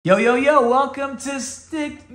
Yo, yo, yo, welcome to Stickman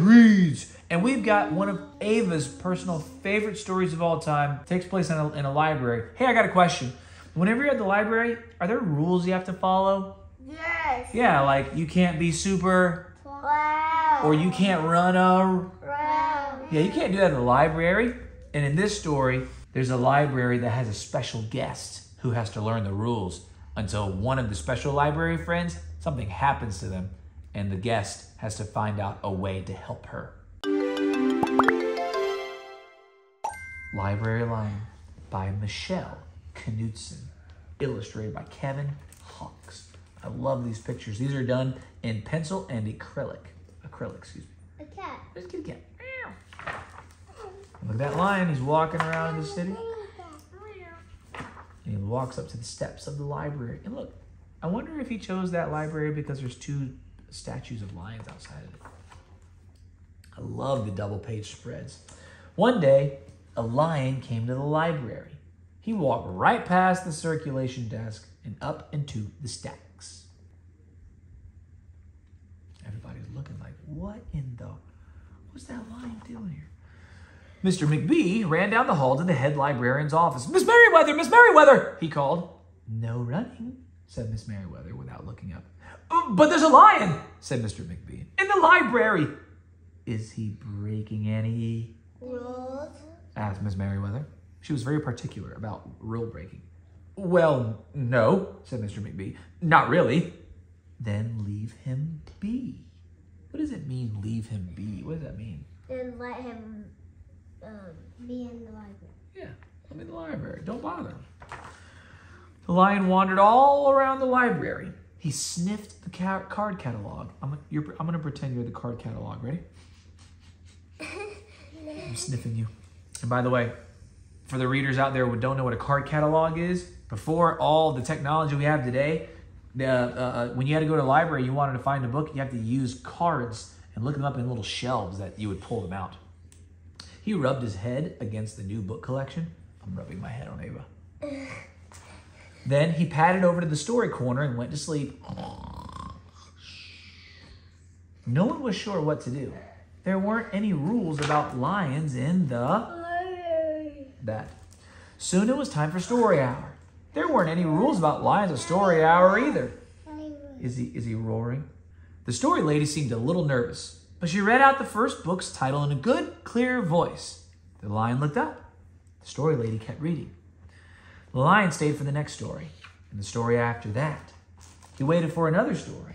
Reads. And we've got one of Ava's personal favorite stories of all time. It takes place in a library. Hey, I got a question. Whenever you're at the library, are there rules you have to follow? Yes. Yeah, like you can't be super Wow. or you can't run a... Wow. Yeah, you can't do that in the library. And in this story, there's a library that has a special guest who has to learn the rules until one of the special library friends, something happens to them, and the guest has to find out a way to help her. Library Lion by Michelle Knudsen, illustrated by Kevin Hawks. I love these pictures. These are done in pencil and acrylic. Excuse me. A cat. Let's get a cat. Look at that lion. He's walking around in the city. And he walks up to the steps of the library. And look, I wonder if he chose that library because there's two statues of lions outside of it. I love the double page spreads. One day, a lion came to the library. He walked right past the circulation desk and up into the stacks. Everybody's looking like, what's that lion doing here? Mr. McBee ran down the hall to the head librarian's office. Miss Merriweather, Miss Merriweather, he called. No running, said Miss Merriweather without looking up. But there's a lion, said Mr. McBee, in the library. Is he breaking any Rules. asked Miss Merriweather. She was very particular about rule breaking. Well, no, said Mr. McBee. Not really. Then leave him be. What does it mean, leave him be? What does that mean? Then let him be in the library. Yeah, I'm in the library. Don't bother him. The lion wandered all around the library. He sniffed the card catalog. I'm going to pretend you're the card catalog. Ready? I'm sniffing you. And by the way, for the readers out there who don't know what a card catalog is, before all the technology we have today, when you had to go to the library, you wanted to find a book, you have to use cards and look them up in little shelves that you would pull them out. He rubbed his head against the new book collection. I'm rubbing my head on Ava. Then he padded over to the story corner and went to sleep. No one was sure what to do. There weren't any rules about lions in that. Soon it was time for story hour. There weren't any rules about lions at story hour either. Is he roaring? The story lady seemed a little nervous, but she read out the first book's title in a good, clear voice. The lion looked up. The story lady kept reading. The lion stayed for the next story, and the story after that. He waited for another story,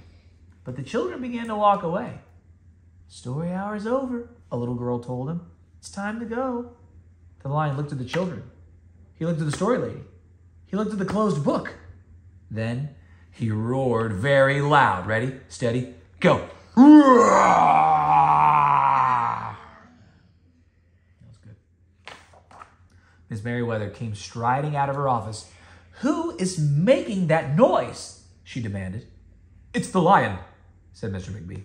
but the children began to walk away. Story hour's over, a little girl told him. It's time to go. The lion looked at the children. He looked at the story lady. He looked at the closed book. Then he roared very loud. Ready, steady, go. That was good. Miss Merriweather came striding out of her office. Who is making that noise? She demanded. It's the lion, said Mr. McBee.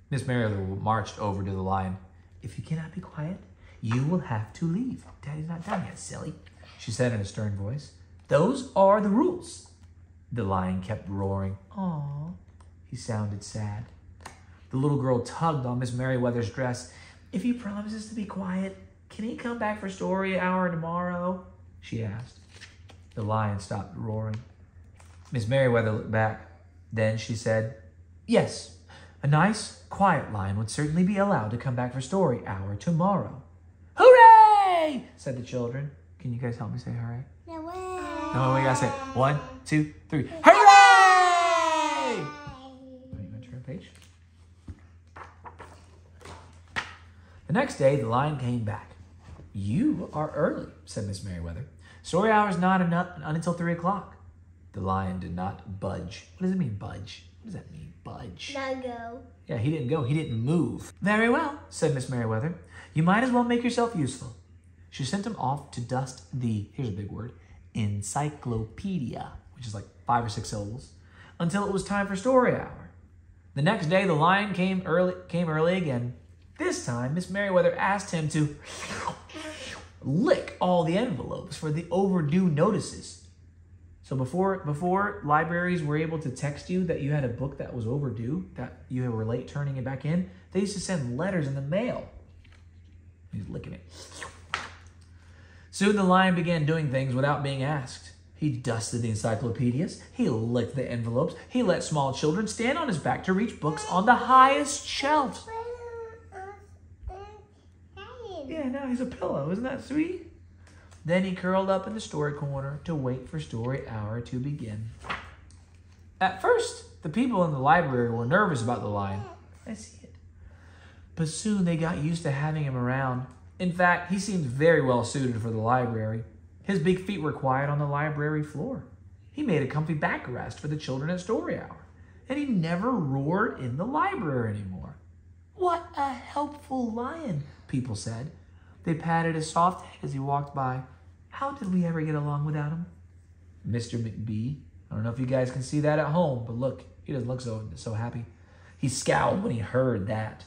Miss Merriweather marched over to the lion. If you cannot be quiet, you will have to leave. Daddy's not done yet, silly, she said in a stern voice. Those are the rules. The lion kept roaring. Aw, he sounded sad. The little girl tugged on Miss Merriweather's dress. If he promises to be quiet, can he come back for story hour tomorrow? She asked. The lion stopped roaring. Miss Merriweather looked back. Then she said, yes, a nice, quiet lion would certainly be allowed to come back for story hour tomorrow. Hooray! Said the children. Can you guys help me say hooray? No, we gotta say 1, 2, 3. Hooray! Are you gonna turn a page? The next day, the lion came back. You are early, said Miss Merriweather. Story hour is not until 3 o'clock. The lion did not budge. What does it mean, budge? What does that mean, budge? Not go. Yeah, he didn't go. He didn't move. Very well, said Miss Merriweather. You might as well make yourself useful. She sent him off to dust the, here's a big word, encyclopedia, which is like 5 or 6 syllables, until it was time for story hour. The next day, the lion came early again. This time, Miss Merriweather asked him to lick all the envelopes for the overdue notices. So before libraries were able to text you that you had a book that was overdue, that you were late turning it back in, they used to send letters in the mail. He's licking it. Soon the lion began doing things without being asked. He dusted the encyclopedias. He licked the envelopes. He let small children stand on his back to reach books on the highest shelves. Yeah, now he's a pillow. Isn't that sweet? Then he curled up in the story corner to wait for story hour to begin. At first, the people in the library were nervous about the lion. I see it. But soon they got used to having him around. In fact, he seemed very well suited for the library. His big feet were quiet on the library floor. He made a comfy backrest for the children at story hour. And he never roared in the library anymore. What a helpful lion, people said. They patted his soft head as he walked by. How did we ever get along without him? Mr. McBee, I don't know if you guys can see that at home, but look, he doesn't look so happy. He scowled when he heard that.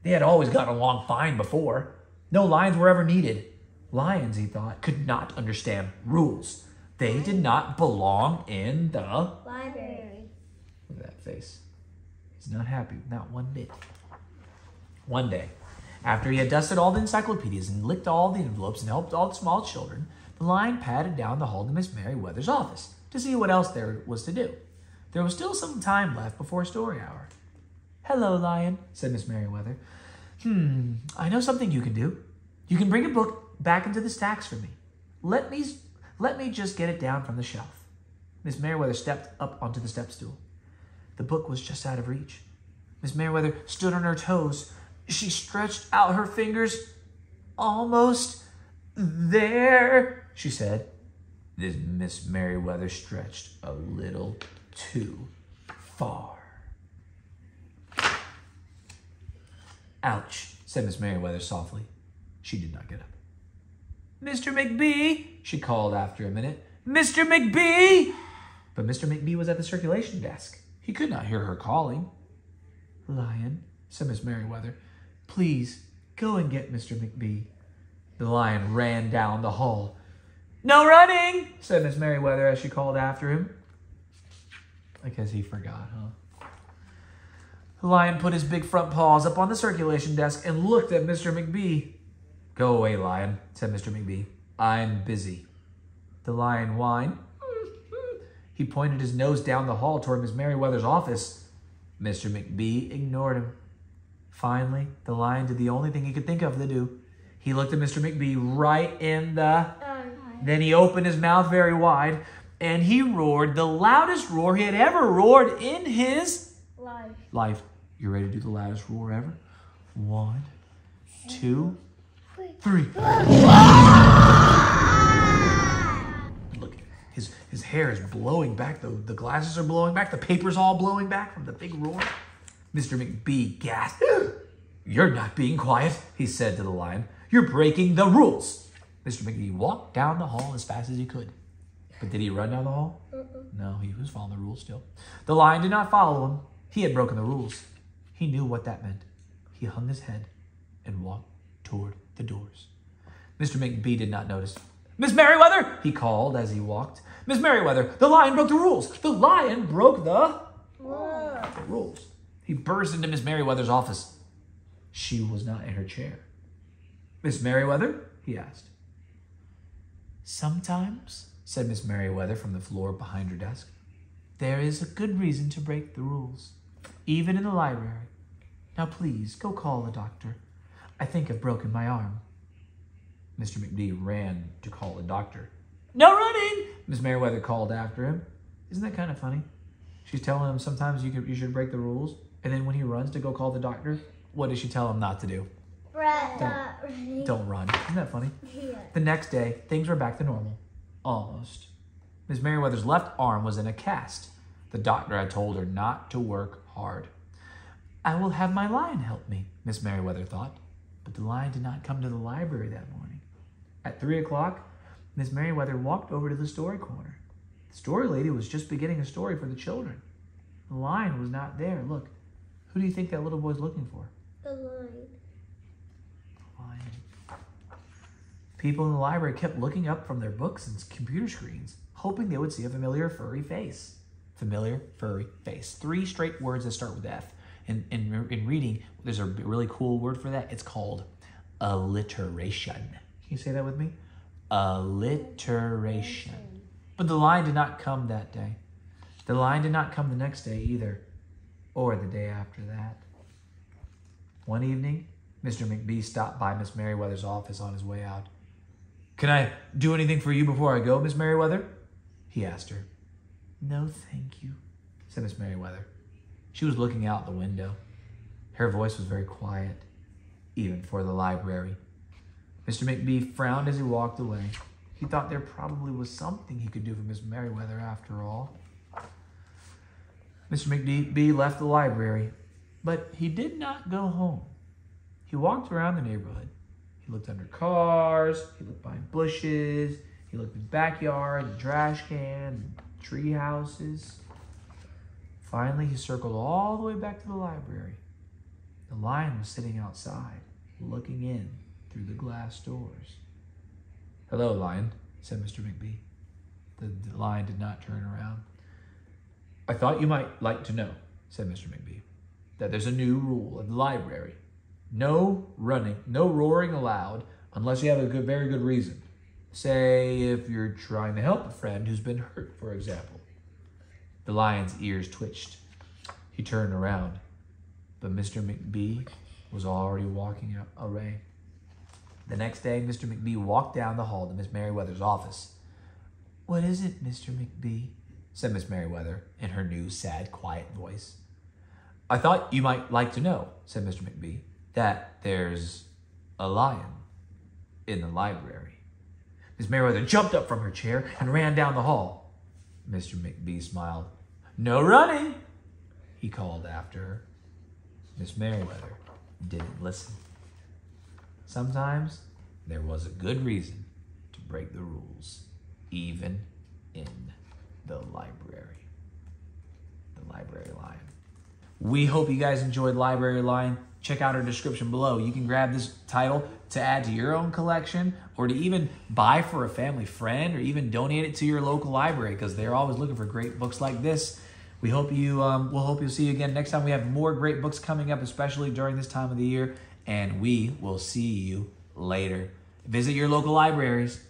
They had always gotten along fine before. No lions were ever needed. Lions, he thought, could not understand rules. They did not belong in the library. Look at that face. He's not happy, not one bit. One day, after he had dusted all the encyclopedias and licked all the envelopes and helped all the small children, the lion padded down the hall to Miss Merriweather's office to see what else there was to do. There was still some time left before story hour. Hello, lion, said Miss Merriweather. I know something you can do. You can bring a book back into the stacks for me. Let me just get it down from the shelf. Miss Merriweather stepped up onto the step stool. The book was just out of reach. Miss Merriweather stood on her toes. She stretched out her fingers. Almost there, she said. Miss Merriweather stretched a little too far. Ouch, said Miss Merriweather softly. She did not get up. Mr. McBee, she called after a minute. Mr. McBee! But Mr. McBee was at the circulation desk. He could not hear her calling. Lion, said Miss Merriweather, please go and get Mr. McBee. The lion ran down the hall. No running, said Miss Merriweather as she called after him. I guess he forgot, huh? The lion put his big front paws up on the circulation desk and looked at Mr. McBee. Go away, lion, said Mr. McBee. I'm busy. The lion whined. He pointed his nose down the hall toward Miss Merriweather's office. Mr. McBee ignored him. Finally, the lion did the only thing he could think of to do. He looked at Mr. McBee right in the... Then he opened his mouth very wide, and he roared the loudest roar he had ever roared in his life. You ready to do the loudest roar ever? 1, 2, 3. Look, his hair is blowing back. The glasses are blowing back. The paper's all blowing back from the big roar. Mr. McBee gasped. You're not being quiet, he said to the lion. You're breaking the rules. Mr. McBee walked down the hall as fast as he could. But did he run down the hall? No, he was following the rules still. The lion did not follow him. He had broken the rules. He knew what that meant. He hung his head and walked toward the doors. Mr. McBee did not notice. Miss Merriweather, he called as he walked. Miss Merriweather, the lion broke the rules. The lion broke the rules. He burst into Miss Merriweather's office. She was not in her chair. Miss Merriweather, he asked. Sometimes, said Miss Merriweather from the floor behind her desk, there is a good reason to break the rules, even in the library. Now please, go call the doctor. I think I've broken my arm. Mr. McBee ran to call the doctor. No running, Miss Merriweather called after him. Isn't that kind of funny? She's telling him sometimes you should break the rules, and then when he runs to go call the doctor, what does she tell him not to do? Don't run. Isn't that funny? Yeah. The next day, things were back to normal. Almost. Miss Merriweather's left arm was in a cast. The doctor had told her not to work hard. I will have my lion help me, Miss Merriweather thought. But the lion did not come to the library that morning. At 3 o'clock, Miss Merriweather walked over to the story corner. The story lady was just beginning a story for the children. The lion was not there. Look, who do you think that little boy's looking for? The lion. People in the library kept looking up from their books and computer screens, hoping they would see a familiar furry face. Familiar furry face. 3 straight words that start with F. In reading, there's a really cool word for that. It's called alliteration. Can you say that with me? Alliteration. But the lion did not come that day. The lion did not come the next day either, or the day after that. One evening, Mr. McBee stopped by Miss Merriweather's office on his way out. "Can I do anything for you before I go, Miss Merriweather?" he asked her. "No, thank you," said Miss Merriweather. She was looking out the window. Her voice was very quiet, even for the library. Mr. McBee frowned as he walked away. He thought there probably was something he could do for Miss Merriweather after all. Mr. McBee left the library, but he did not go home. He walked around the neighborhood. He looked under cars, he looked behind bushes, he looked in backyards, and trash cans, and tree houses. Finally, he circled all the way back to the library. The lion was sitting outside, looking in through the glass doors. "Hello, lion," said Mr. McBee. The lion did not turn around. "I thought you might like to know," said Mr. McBee, "that there's a new rule in the library. No running, no roaring aloud unless you have a very good reason. Say if you're trying to help a friend who's been hurt, for example." The lion's ears twitched. He turned around, but Mr. McBee was already walking away. The next day, Mr. McBee walked down the hall to Miss Merriweather's office. "What is it, Mr. McBee?" said Miss Merriweather in her new, sad, quiet voice. "I thought you might like to know," said Mr. McBee, "that there's a lion in the library." Miss Merriweather jumped up from her chair and ran down the hall. Mr. McBee smiled. "No running," he called after her. Miss Merriweather didn't listen. Sometimes there was a good reason to break the rules, even in the library. The Library Lion. We hope you guys enjoyed Library Lion. Check out our description below. You can grab this title to add to your own collection, or to even buy for a family friend, or even donate it to your local library, because they're always looking for great books like this. We hope you'll see you again next time. We have more great books coming up, especially during this time of the year, and we will see you later. Visit your local libraries.